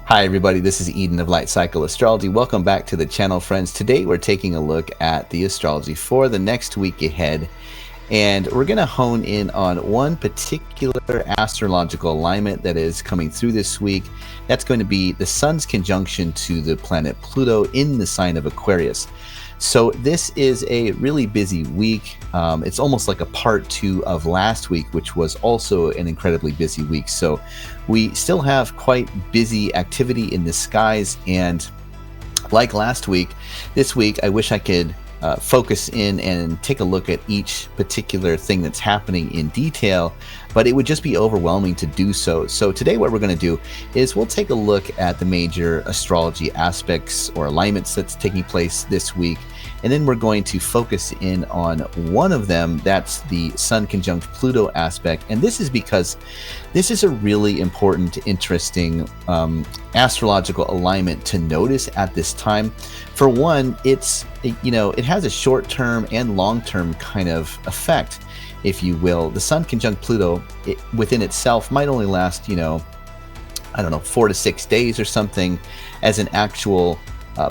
Hi everybody, this is Eden of Light Cycle Astrology. Welcome back to the channel, friends. Today we're taking a look at the astrology for the next week ahead, and we're going to hone in on one particular astrological alignment that is coming through this week. That's going to be the Sun's conjunction to the planet Pluto in the sign of Aquarius. So this is a really busy week. It's almost like a part two of last week, which was also an incredibly busy week. So we still have quite busy activity in the skies. And like last week, this week, I wish I could focus in and take a look at each particular thing that's happening in detail, but it would just be overwhelming to do so. So today what we're going to do is we'll take a look at the major astrology aspects or alignments that's taking place this week, and then we're going to focus in on one of them. That's the Sun conjunct Pluto aspect, and this is because this is a really important, interesting astrological alignment to notice at this time. For one, it has a short-term and long-term kind of effect, if you will. The Sun conjunct Pluto within itself might only last, 4 to 6 days or something as an actual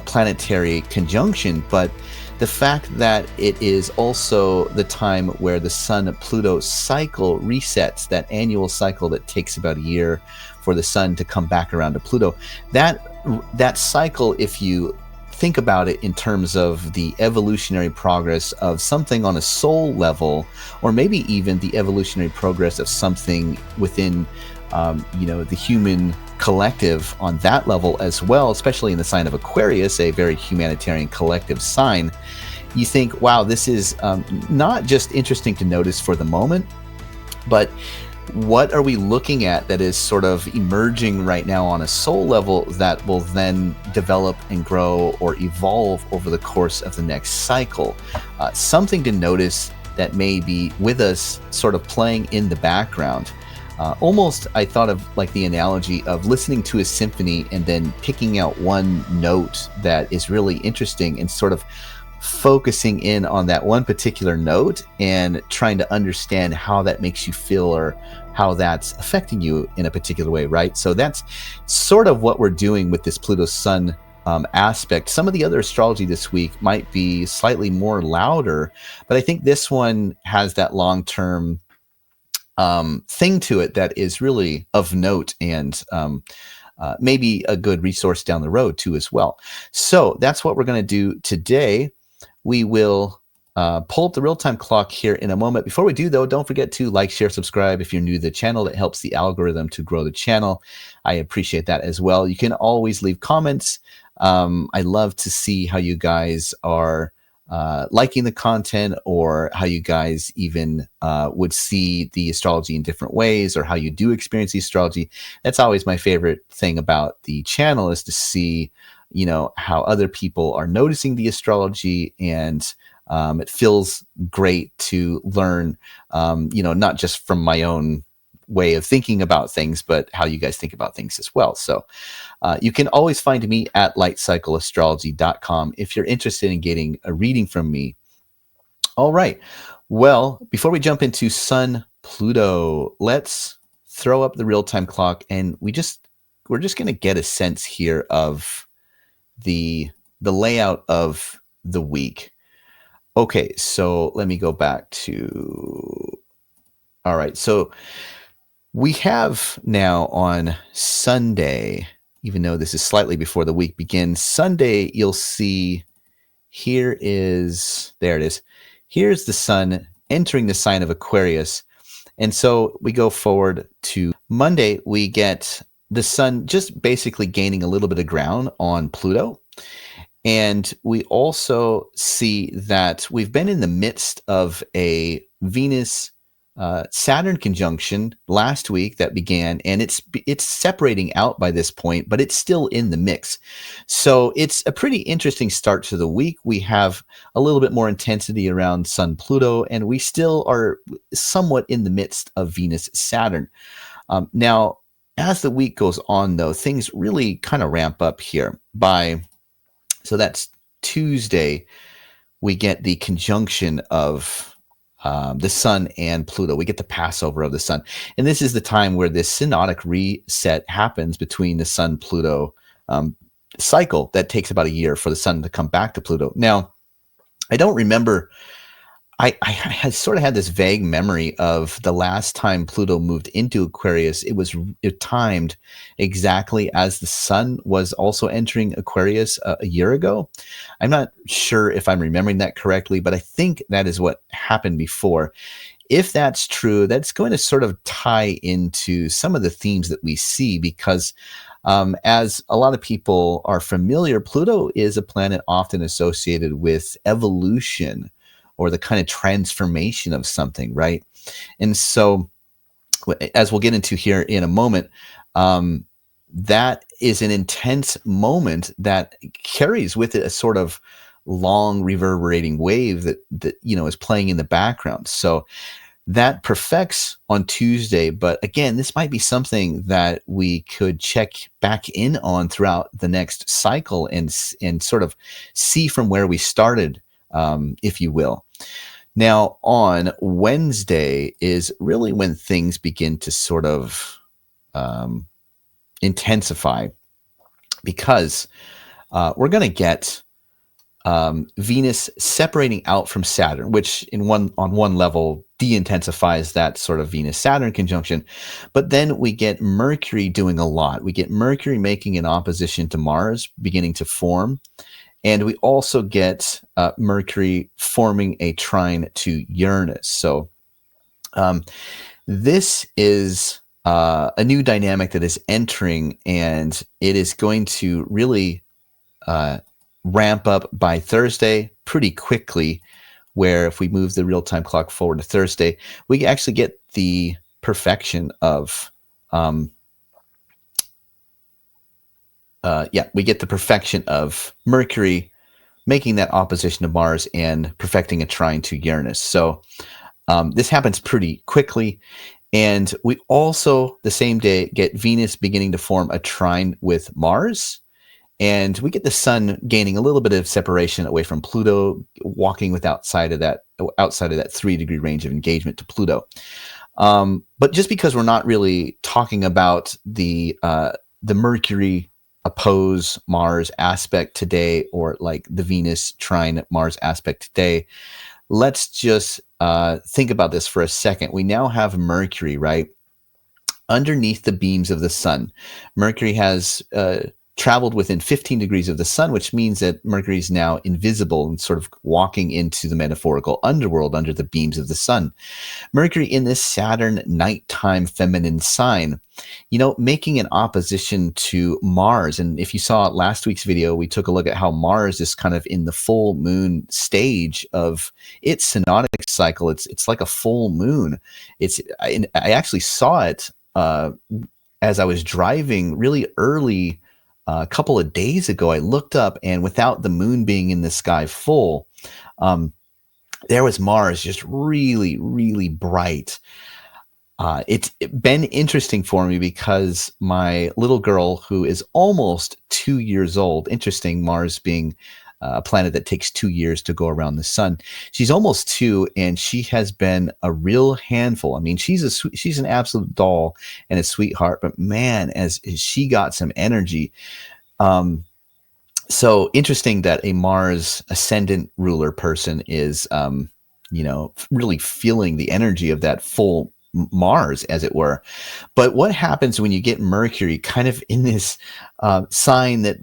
planetary conjunction, but the fact that it is also the time where the Sun-Pluto cycle resets, that annual cycle that takes about a year for the Sun to come back around to Pluto, that cycle, if you think about it in terms of the evolutionary progress of something on a soul level, or maybe even the evolutionary progress of something within the human collective on that level as well, especially in the sign of Aquarius, a very humanitarian collective sign, you think, wow, this is not just interesting to notice for the moment, but what are we looking at that is sort of emerging right now on a soul level that will then develop and grow or evolve over the course of the next cycle? Something to notice that may be with us, sort of playing in the background. Almost, I thought of like the analogy of listening to a symphony and then picking out one note that is really interesting and sort of focusing in on that one particular note and trying to understand how that makes you feel or how that's affecting you in a particular way, right? So that's sort of what we're doing with this Pluto Sun aspect. Some of the other astrology this week might be slightly more louder, but I think this one has that long-term thing to it that is really of note, and maybe a good resource down the road too as well. So that's what we're going to do today. We will pull up the real-time clock here in a moment. Before we do, though, don't forget to like, share, subscribe if you're new to the channel. That helps the algorithm to grow the channel. I appreciate that as well. You can always leave comments. I love to see how you guys are liking the content, or how you guys even would see the astrology in different ways, or how you do experience the astrology. That's always my favorite thing about the channel, is to see, how other people are noticing the astrology, and it feels great to learn, not just from my own way of thinking about things, but how you guys think about things as well. So you can always find me at lightcycleastrology.com if you're interested in getting a reading from me. All right. Well, before we jump into Sun Pluto, let's throw up the real-time clock, and we're just going to get a sense here of the layout of the week. Okay, so let me go back to, all right, so we have now on Sunday, even though this is slightly before the week begins, Sunday, you'll see there it is. Here's the Sun entering the sign of Aquarius. And so we go forward to Monday, we get the Sun just basically gaining a little bit of ground on Pluto. And we also see that we've been in the midst of a Venus Saturn conjunction last week that began, and it's separating out by this point, but it's still in the mix. So it's a pretty interesting start to the week. We have a little bit more intensity around Sun-Pluto, and we still are somewhat in the midst of Venus Saturn. Now, as the week goes on, though, things really kind of ramp up here. So that's Tuesday, we get the conjunction of the Sun and Pluto. We get the passover of the Sun. And this is the time where this synodic reset happens between the Sun-Pluto cycle that takes about a year for the Sun to come back to Pluto. Now, I don't remember. I had sort of had this vague memory of the last time Pluto moved into Aquarius. It timed exactly as the Sun was also entering Aquarius a year ago. I'm not sure if I'm remembering that correctly, but I think that is what happened before. If that's true, that's going to sort of tie into some of the themes that we see because as a lot of people are familiar, Pluto is a planet often associated with evolution or the kind of transformation of something, right? And so, as we'll get into here in a moment, that is an intense moment that carries with it a sort of long reverberating wave that is playing in the background. So that perfects on Tuesday, but again, this might be something that we could check back in on throughout the next cycle and sort of see from where we started, if you will. Now, on Wednesday is really when things begin to sort of intensify because we're going to get Venus separating out from Saturn, which on one level de-intensifies that sort of Venus-Saturn conjunction. But then we get Mercury doing a lot. We get Mercury making an opposition to Mars, beginning to form. And we also get Mercury forming a trine to Uranus. So this is a new dynamic that is entering, and it is going to really ramp up by Thursday pretty quickly, where if we move the real-time clock forward to Thursday, we actually get the perfection of Mercury making that opposition to Mars and perfecting a trine to Uranus. So this happens pretty quickly. And we also, the same day, get Venus beginning to form a trine with Mars. And we get the Sun gaining a little bit of separation away from Pluto, walking outside of that 3-degree range of engagement to Pluto. But just because we're not really talking about the Mercury oppose Mars aspect today, or like the Venus trine Mars aspect today, let's just think about this for a second. We now have Mercury, right, underneath the beams of the Sun. Mercury has traveled within 15 degrees of the Sun, which means that Mercury is now invisible and sort of walking into the metaphorical underworld under the beams of the Sun. Mercury in this Saturn nighttime feminine sign, making an opposition to Mars. And if you saw last week's video, we took a look at how Mars is kind of in the full moon stage of its synodic cycle. It's like a full moon. I actually saw it as I was driving really early a couple of days ago. I looked up, and without the moon being in the sky full, there was Mars just really, really bright. It's been interesting for me because my little girl, who is almost 2 years old, interesting, Mars being a planet that takes 2 years to go around the Sun. She's almost 2, and she has been a real handful. I mean, she's an absolute doll and a sweetheart, but man, as she got some energy. So interesting that a Mars ascendant ruler person is, really feeling the energy of that full Mars, as it were. But what happens when you get Mercury kind of in this sign that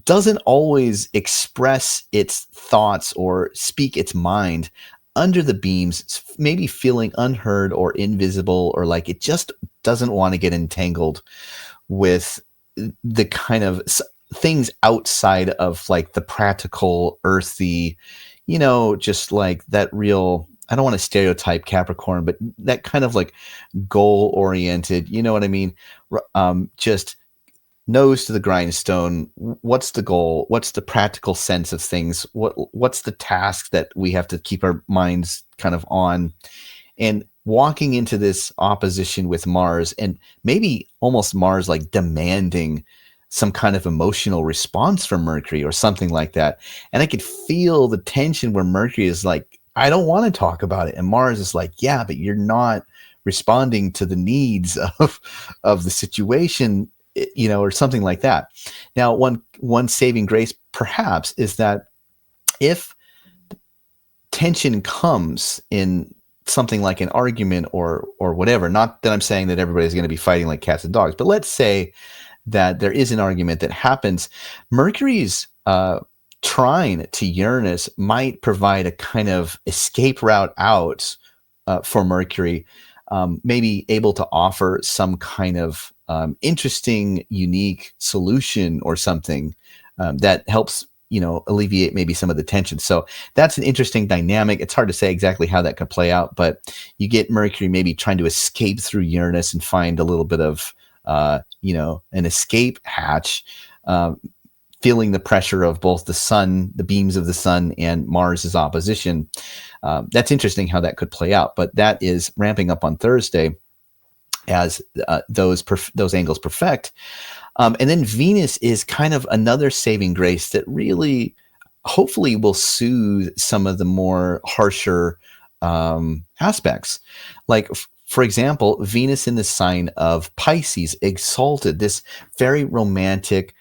doesn't always express its thoughts or speak its mind under the beams, maybe feeling unheard or invisible, or like it just doesn't want to get entangled with the kind of things outside of like the practical, earthy, just like that real, I don't want to stereotype Capricorn, but that kind of like goal oriented, you know what I mean? Just nose to the grindstone. What's the goal? What's the practical sense of things? What's the task that we have to keep our minds kind of on? And walking into this opposition with Mars, and maybe almost Mars like demanding some kind of emotional response from Mercury or something like that. And I could feel the tension where Mercury is like I don't want to talk about it. And Mars is like, yeah, but you're not responding to the needs of the situation, or something like that. Now, one saving grace perhaps is that if tension comes in something like an argument or whatever, not that I'm saying that everybody's going to be fighting like cats and dogs, but let's say that there is an argument that happens. Mercury's trine to Uranus might provide a kind of escape route out for Mercury, maybe able to offer some kind of interesting, unique solution or something that helps, alleviate maybe some of the tension. So that's an interesting dynamic. It's hard to say exactly how that could play out, but you get Mercury maybe trying to escape through Uranus and find a little bit of, an escape hatch, feeling the pressure of both the sun, the beams of the sun, and Mars's opposition. That's interesting how that could play out, but that is ramping up on Thursday as those angles perfect. And then Venus is kind of another saving grace that really, hopefully, will soothe some of the more harsher aspects. Like, for example, Venus in the sign of Pisces, exalted, this very romantic,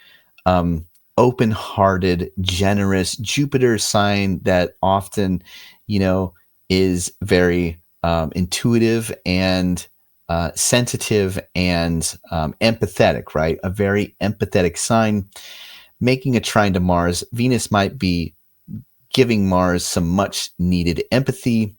open-hearted, generous Jupiter sign that often, is very intuitive and sensitive and empathetic, right? A very empathetic sign, making a trine to Mars. Venus might be giving Mars some much needed empathy.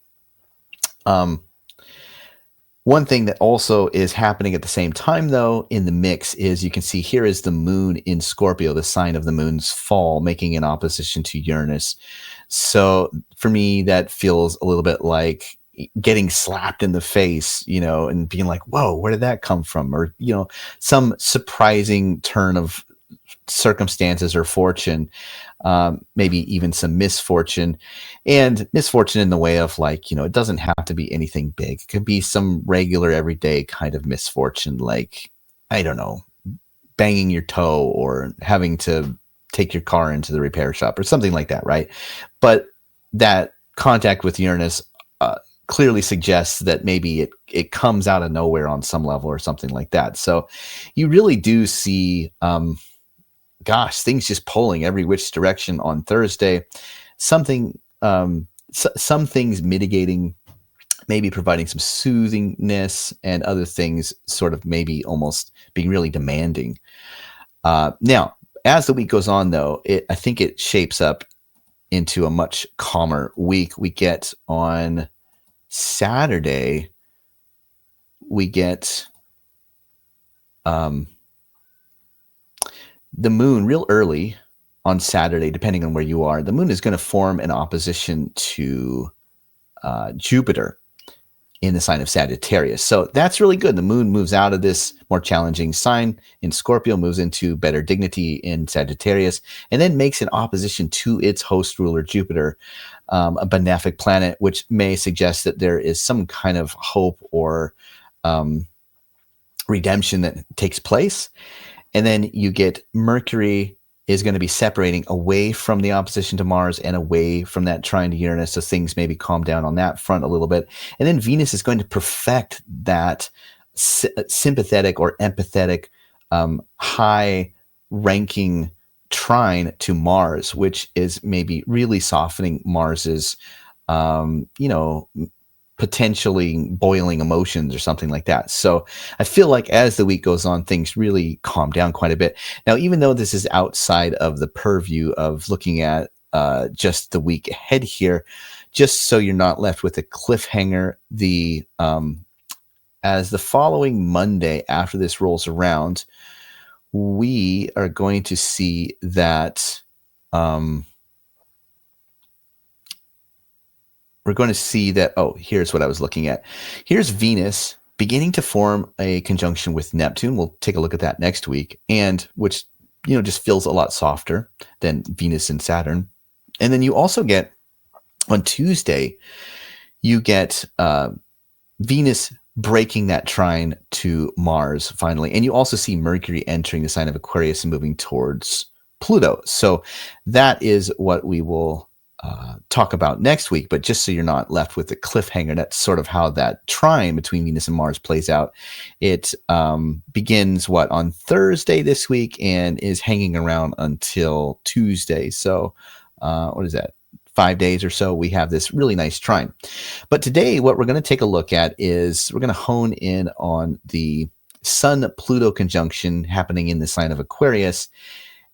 One thing that also is happening at the same time, though, in the mix is you can see here is the moon in Scorpio, the sign of the moon's fall, making an opposition to Uranus. So for me, that feels a little bit like getting slapped in the face, and being like, whoa, where did that come from? Or, some surprising turn of circumstances or fortune, maybe even some misfortune, and misfortune in the way of like, it doesn't have to be anything big. It could be some regular everyday kind of misfortune, like, I don't know, banging your toe or having to take your car into the repair shop or something like that, right? But that contact with Uranus clearly suggests that maybe it comes out of nowhere on some level or something like that. So you really do see things just pulling every which direction on Thursday. Something, some things mitigating, maybe providing some soothingness, and other things sort of maybe almost being really demanding. Now, as the week goes on, though, I think it shapes up into a much calmer week. We get on Saturday, we get the moon real early on Saturday, depending on where you are. The moon is going to form an opposition to Jupiter in the sign of Sagittarius. So that's really good. The moon moves out of this more challenging sign in Scorpio, moves into better dignity in Sagittarius, and then makes an opposition to its host ruler, Jupiter, a benefic planet, which may suggest that there is some kind of hope or redemption that takes place. And then you get Mercury is going to be separating away from the opposition to Mars and away from that trine to Uranus, so things maybe calm down on that front a little bit. And then Venus is going to perfect that sympathetic or empathetic, high-ranking trine to Mars, which is maybe really softening Mars's, potentially boiling emotions or something like that. So I feel like as the week goes on, things really calm down quite a bit. Now, even though this is outside of the purview of looking at just the week ahead here, just so you're not left with a cliffhanger, as the following Monday after this rolls around, we are going to see that here's what I was looking at. Here's Venus beginning to form a conjunction with Neptune. We'll take a look at that next week, and which, just feels a lot softer than Venus and Saturn. And then you also get, on Tuesday, you get Venus breaking that trine to Mars finally. And you also see Mercury entering the sign of Aquarius and moving towards Pluto. So that is what we will talk about next week, but just so you're not left with a cliffhanger, that's sort of how that trine between Venus and Mars plays out. It begins on Thursday this week and is hanging around until Tuesday. So what is that? 5 days or so, we have this really nice trine. But today, what we're going to take a look at is we're going to hone in on the Sun-Pluto conjunction happening in the sign of Aquarius.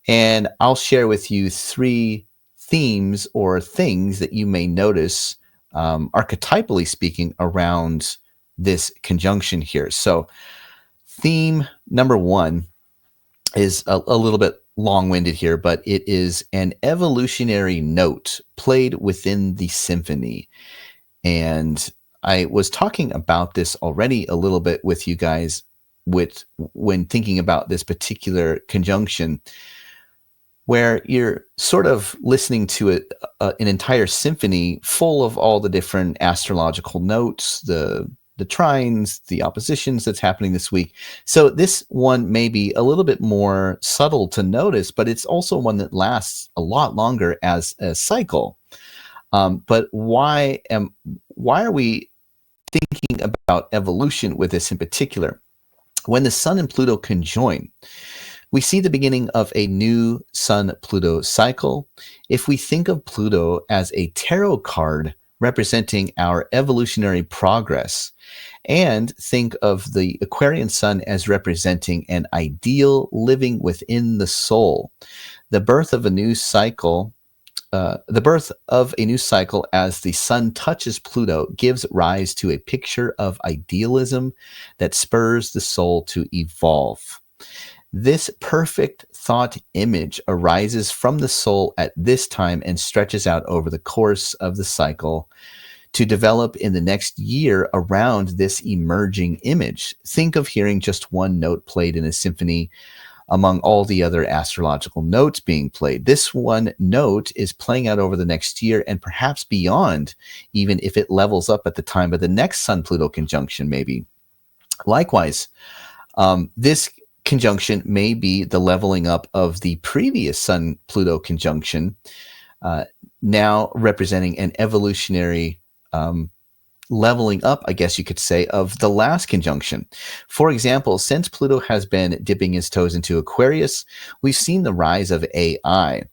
And I'll share with you 3 themes or things that you may notice, archetypally speaking, around this conjunction here. So theme number 1 is a little bit long-winded here, but it is an evolutionary note played within the symphony. And I was talking about this already a little bit with you guys when thinking about this particular conjunction, where you're sort of listening to an entire symphony full of all the different astrological notes, the trines, the oppositions that's happening this week. So this one may be a little bit more subtle to notice, but it's also one that lasts a lot longer as a cycle. But why are we thinking about evolution with this in particular? When the Sun and Pluto conjoin, we see the beginning of a new Sun-Pluto cycle. If we think of Pluto as a tarot card representing our evolutionary progress, and think of the Aquarian Sun as representing an ideal living within the soul, the birth of a new cycle as the Sun touches Pluto gives rise to a picture of idealism that spurs the soul to evolve. This perfect thought image arises from the soul at this time and stretches out over the course of the cycle to develop in the next year around this emerging image. Think of hearing just one note played in a symphony among all the other astrological notes being played. This one note is playing out over the next year and perhaps beyond, even if it levels up at the time of the next Sun-Pluto conjunction, maybe. Likewise, this conjunction may be the leveling up of the previous Sun-Pluto conjunction, now representing an evolutionary leveling up, I guess you could say, of the last conjunction. For example, since Pluto has been dipping his toes into Aquarius, we've seen the rise of AI.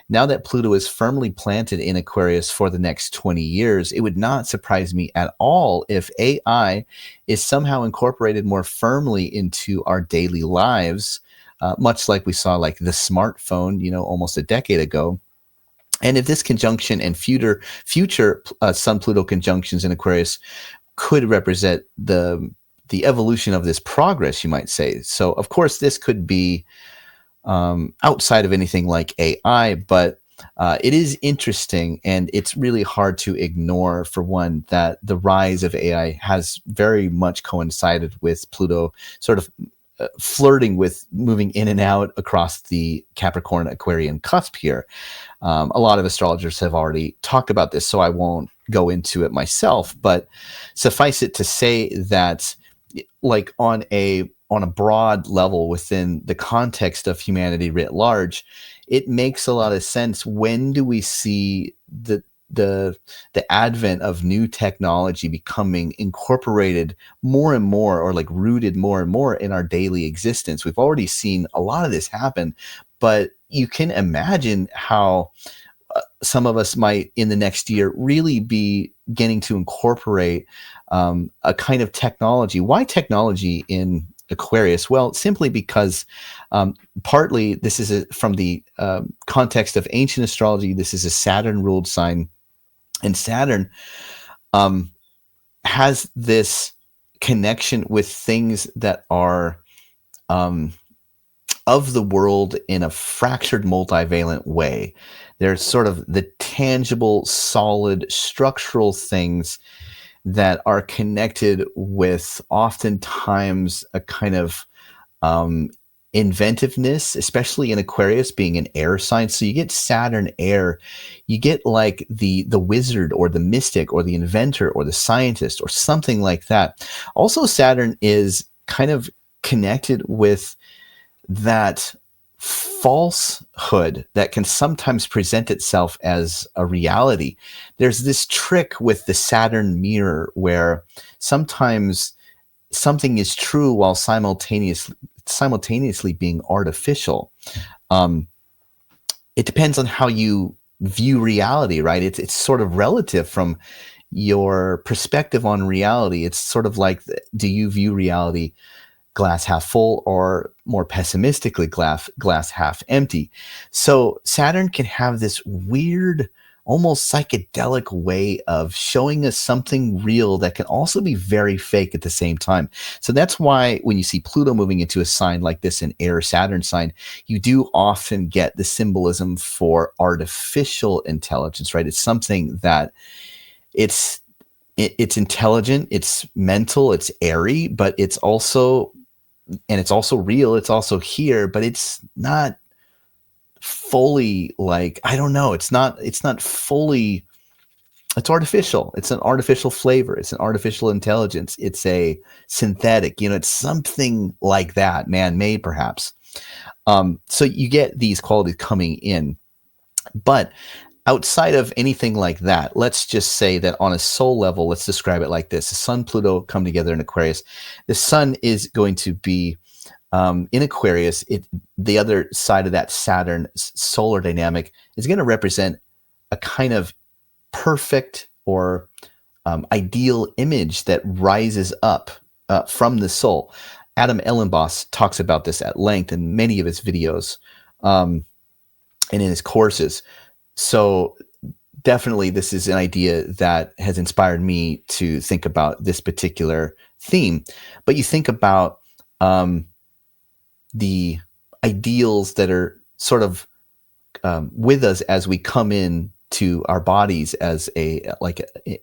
Now that Pluto is firmly planted in Aquarius for the next 20 years, it would not surprise me at all if AI is somehow incorporated more firmly into our daily lives, much like we saw like the smartphone, almost a decade ago. And if this conjunction and future Sun-Pluto conjunctions in Aquarius could represent the evolution of this progress, you might say. So, of course, this could be outside of anything like AI, but it is interesting, and it's really hard to ignore, for one, that the rise of AI has very much coincided with Pluto sort of flirting with moving in and out across the Capricorn Aquarian cusp here. A lot of astrologers have already talked about this, so I won't go into it myself, but suffice it to say that, like, on a broad level within the context of humanity writ large, it makes a lot of sense. When do we see the advent of new technology becoming incorporated more and more, or like rooted more and more in our daily existence? We've already seen a lot of this happen, but you can imagine how some of us might in the next year really be getting to incorporate a kind of technology. Why technology in Aquarius? Well, simply because partly this is from the context of ancient astrology. This is a Saturn-ruled sign, and Saturn has this connection with things that are of the world in a fractured, multivalent way. They're sort of the tangible, solid, structural things that are connected with oftentimes a kind of inventiveness, especially in Aquarius being an air sign. So you get Saturn air, you get like the wizard or the mystic or the inventor or the scientist or something like that. Also, Saturn is kind of connected with that falsehood that can sometimes present itself as a reality. There's this trick with the Saturn mirror where sometimes something is true while simultaneously being artificial. Um, it depends on how you view reality, right? It's sort of relative from your perspective on reality. It's sort of like, do you view reality glass half full or more pessimistically glass half empty? So Saturn can have this weird, almost psychedelic way of showing us something real that can also be very fake at the same time. So that's why when you see Pluto moving into a sign like this, an air Saturn sign, you do often get the symbolism for artificial intelligence, right? It's something that it's intelligent, it's mental, it's airy, but it's also real, it's also here, but it's not fully, like, I don't know, it's not fully, it's artificial. It's an artificial flavor, it's an artificial intelligence, it's a synthetic, it's something like that, man-made perhaps. So you get these qualities coming in, but outside of anything like that, let's just say that on a soul level, let's describe it like this: the Sun Pluto come together in Aquarius. The Sun is going to be in Aquarius. The other side of that Saturn solar dynamic is going to represent a kind of perfect or ideal image that rises up from the soul. Adam Ellenboss talks about this at length in many of his videos and in his courses. So definitely this is an idea that has inspired me to think about this particular theme. But you think about the ideals that are sort of with us as we come in to our bodies as an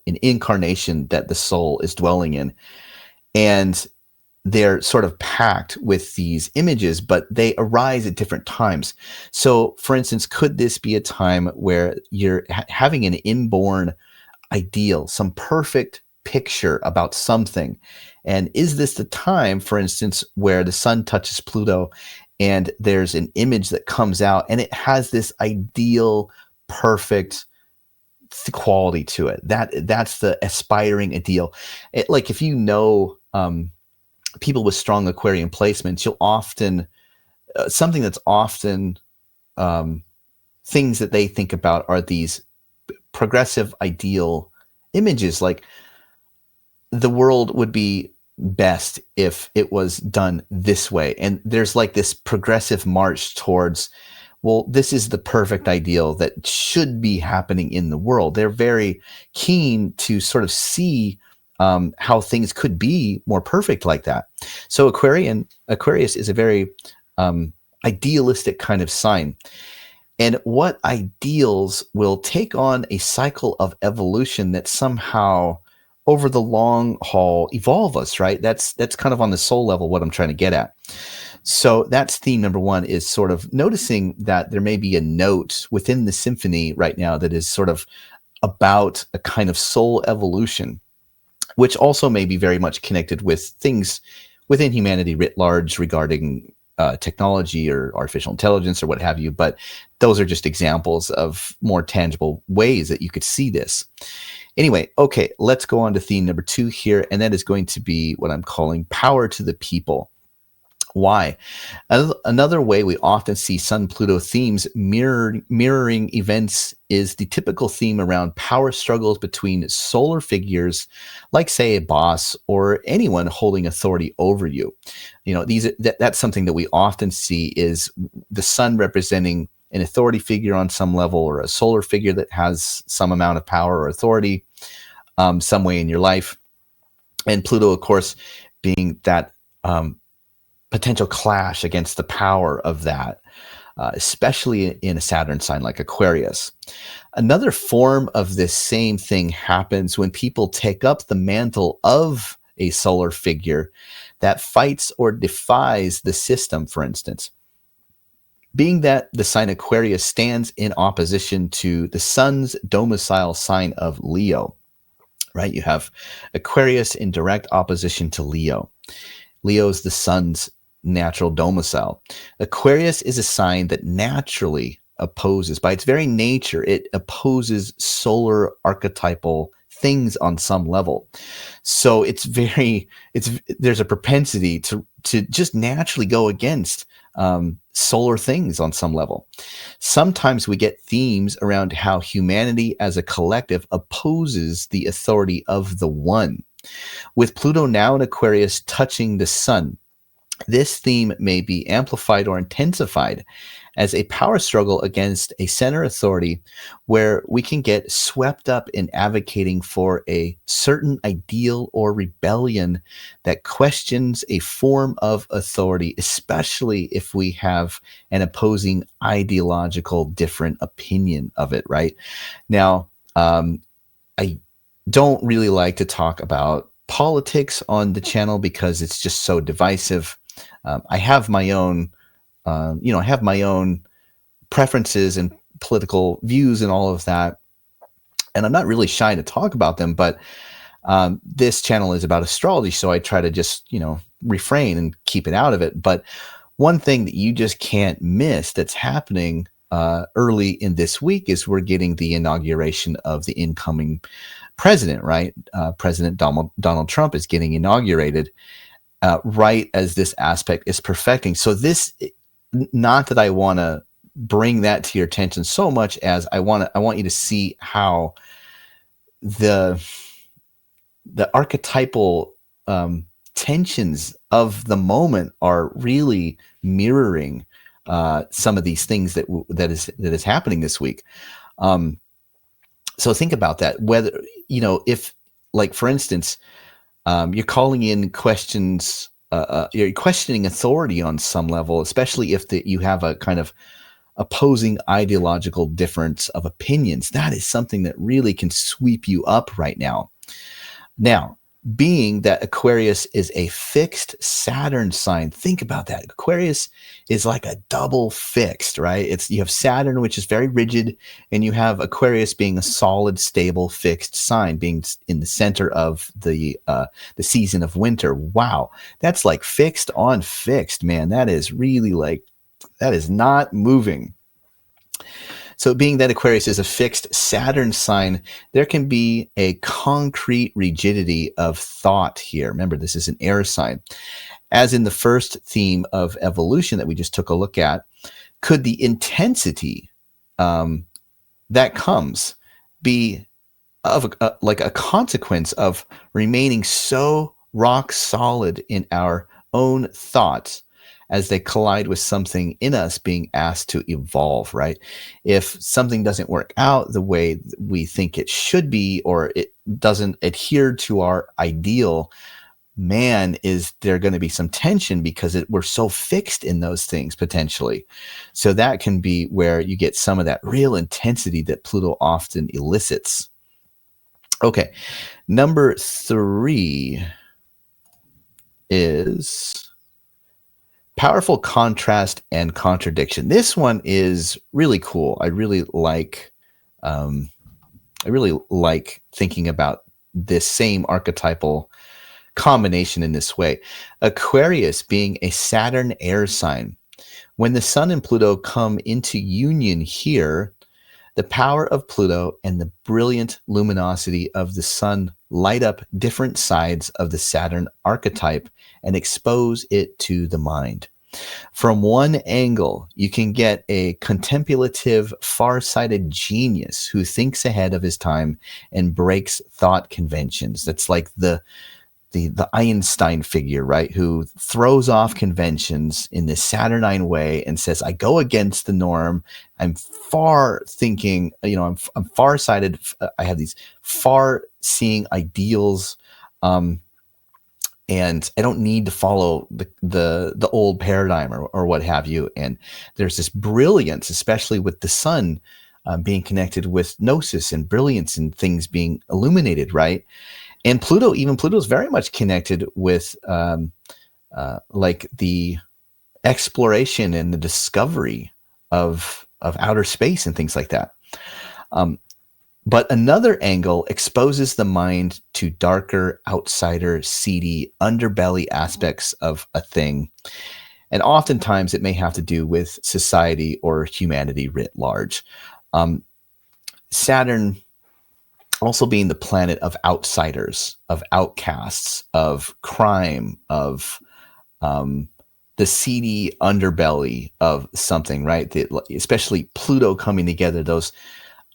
incarnation that the soul is dwelling in. And they're sort of packed with these images, but they arise at different times. So, for instance, could this be a time where you're having an inborn ideal, some perfect picture about something? And is this the time, for instance, where the Sun touches Pluto and there's an image that comes out and it has this ideal, perfect quality to it? That's the aspiring ideal. Like if people with strong Aquarian placements, you'll often something that's often things that they think about are these progressive ideal images, like the world would be best if it was done this way, and there's like this progressive march towards, well, this is the perfect ideal that should be happening in the world. They're very keen to sort of see how things could be more perfect like that. So Aquarius is a very idealistic kind of sign. And what ideals will take on a cycle of evolution that somehow over the long haul evolve us, right? That's kind of on the soul level what I'm trying to get at. So that's theme number one, is sort of noticing that there may be a note within the symphony right now that is sort of about a kind of soul evolution, which also may be very much connected with things within humanity writ large regarding technology or artificial intelligence or what have you. But those are just examples of more tangible ways that you could see this. Anyway, okay, let's go on to theme number two here, and that is going to be what I'm calling power to the people. Why? Another way we often see Sun-Pluto themes mirroring events is the typical theme around power struggles between solar figures, like, say, a boss or anyone holding authority over you. That's something that we often see, is the Sun representing an authority figure on some level, or a solar figure that has some amount of power or authority some way in your life. And Pluto, of course, being that potential clash against the power of that, especially in a Saturn sign like Aquarius. Another form of this same thing happens when people take up the mantle of a solar figure that fights or defies the system, for instance. Being that the sign Aquarius stands in opposition to the Sun's domicile sign of Leo, right? You have Aquarius in direct opposition to Leo. Leo is the Sun's natural domicile. Aquarius is a sign that naturally opposes, by its very nature, it opposes solar archetypal things on some level. So there's a propensity to just naturally go against solar things on some level. Sometimes we get themes around how humanity as a collective opposes the authority of the one. With Pluto now in Aquarius touching the sun, this theme may be amplified or intensified as a power struggle against a center authority where we can get swept up in advocating for a certain ideal or rebellion that questions a form of authority, especially if we have an opposing ideological different opinion of it, right? Now, I don't really like to talk about politics on the channel because it's just so divisive. I have my own, I have my own preferences and political views and all of that, and I'm not really shy to talk about them. But this channel is about astrology, so I try to just, refrain and keep it out of it. But one thing that you just can't miss that's happening early in this week is we're getting the inauguration of the incoming president, right? President Donald Trump is getting inaugurated right as this aspect is perfecting. So this, not that I want to bring that to your attention so much as I want you to see how the archetypal tensions of the moment are really mirroring some of these things that is happening this week. So think about that. Whether, if, like, for instance, you're calling in questions, you're questioning authority on some level, especially if you have a kind of opposing ideological difference of opinions. That is something that really can sweep you up right now. Now, being that Aquarius is a fixed Saturn sign, think about that. Aquarius is like a double fixed, right? You have Saturn, which is very rigid, and you have Aquarius being a solid, stable, fixed sign, being in the center of the season of winter. Wow, that's like fixed on fixed, man. That is really that is not moving. So being that Aquarius is a fixed Saturn sign, there can be a concrete rigidity of thought here. Remember, this is an air sign. As in the first theme of evolution that we just took a look at, could the intensity that comes be of like a consequence of remaining so rock solid in our own thoughts as they collide with something in us being asked to evolve, right? If something doesn't work out the way we think it should be, or it doesn't adhere to our ideal, man, is there going to be some tension because we're so fixed in those things potentially. So that can be where you get some of that real intensity that Pluto often elicits. Okay, number 3 is powerful contrast and contradiction. This one is really cool. I really like thinking about this same archetypal combination in this way. Aquarius being a Saturn air sign. When the Sun and Pluto come into union here, the power of Pluto and the brilliant luminosity of the Sun light up different sides of the Saturn archetype and expose it to the mind. From one angle, you can get a contemplative, far-sighted genius who thinks ahead of his time and breaks thought conventions. That's like the Einstein figure, right? Who throws off conventions in this Saturnine way and says, I go against the norm. I'm far thinking, I'm far-sighted. I have these far-seeing ideals. And I don't need to follow the old paradigm or what have you. And there's this brilliance, especially with the Sun being connected with gnosis and brilliance and things being illuminated, right? And Pluto is very much connected with like the exploration and the discovery of outer space and things like that. But another angle exposes the mind to darker, outsider, seedy, underbelly aspects of a thing. And oftentimes it may have to do with society or humanity writ large. Saturn also being the planet of outsiders, of outcasts, of crime, of the seedy underbelly of something, right? Especially Pluto coming together, those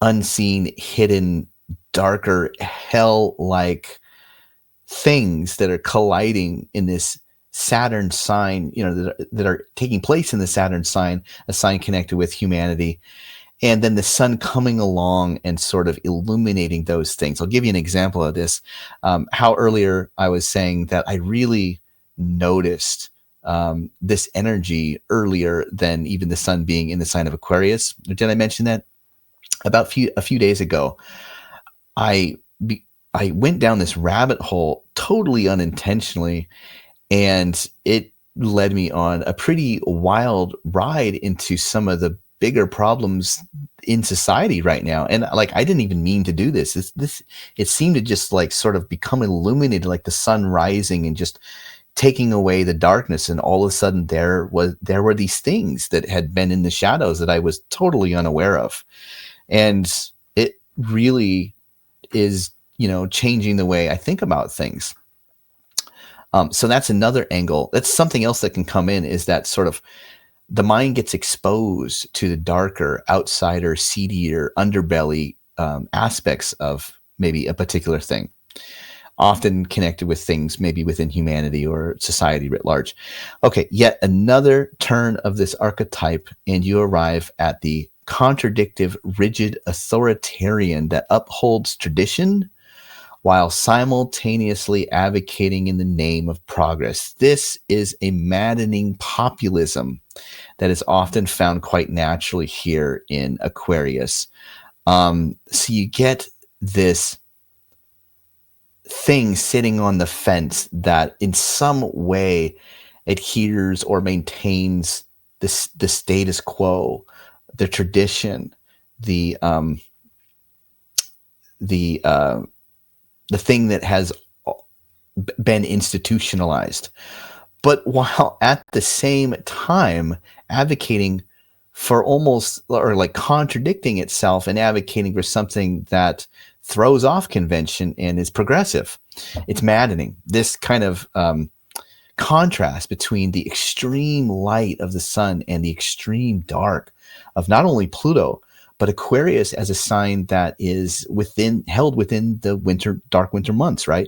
unseen, hidden, darker, hell-like things that are colliding in this Saturn sign, that are taking place in the Saturn sign, a sign connected with humanity. And then the sun coming along and sort of illuminating those things. I'll give you an example of this. How earlier I was saying that I really noticed this energy earlier than even the sun being in the sign of Aquarius. Did I mention that? About a few days ago, I went down this rabbit hole totally unintentionally, and it led me on a pretty wild ride into some of the bigger problems in society right now. And like, I didn't even mean to do this. It seemed to just like sort of become illuminated, like the sun rising and just taking away the darkness. And all of a sudden there were these things that had been in the shadows that I was totally unaware of. And it really is, changing the way I think about things. So that's another angle. That's something else that can come in, is that sort of the mind gets exposed to the darker, outsider, seedier, underbelly aspects of maybe a particular thing, often connected with things maybe within humanity or society writ large. Okay, yet another turn of this archetype, and you arrive at the contradictive, rigid authoritarian that upholds tradition while simultaneously advocating in the name of progress. This is a maddening populism that is often found quite naturally here in Aquarius. So you get this thing sitting on the fence that in some way adheres or maintains the status quo, the tradition, the thing that has been institutionalized, but while at the same time advocating for almost, or like contradicting itself and advocating for something that throws off convention and is progressive. It's maddening. This kind of contrast between the extreme light of the sun and the extreme dark of not only Pluto, but Aquarius as a sign that is held within the dark winter months, right?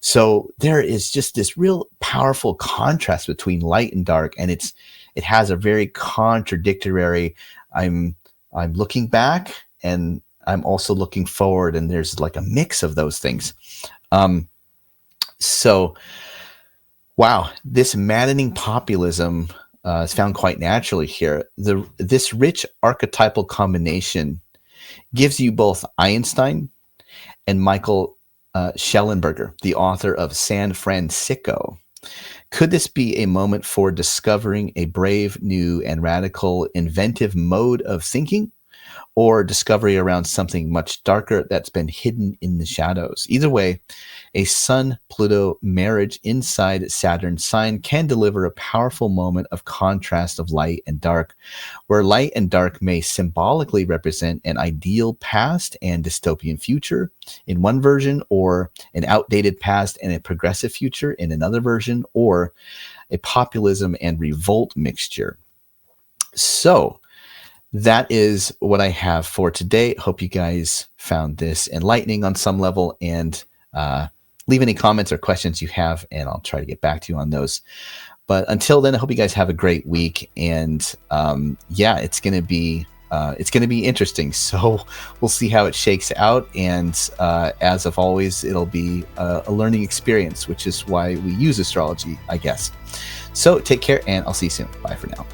So there is just this real powerful contrast between light and dark, and it has a very contradictory. I'm looking back, and I'm also looking forward, and there's like a mix of those things. So, wow, this maddening populism is found quite naturally here. This rich archetypal combination gives you both Einstein and Michael Schellenberger, the author of San Francisco. Could this be a moment for discovering a brave, new, and radical, inventive mode of thinking, or discovery around something much darker that's been hidden in the shadows? Either way, a Sun-Pluto marriage inside Saturn's sign can deliver a powerful moment of contrast of light and dark, where light and dark may symbolically represent an ideal past and dystopian future in one version, or an outdated past and a progressive future in another version, or a populism and revolt mixture. So that is what I have for today. Hope you guys found this enlightening on some level, and leave any comments or questions you have, and I'll try to get back to you on those. But until then, I hope you guys have a great week, and it's gonna be interesting. So we'll see how it shakes out, and as of always, it'll be a learning experience, which is why we use astrology, I guess. So take care, and I'll see you soon. Bye for now.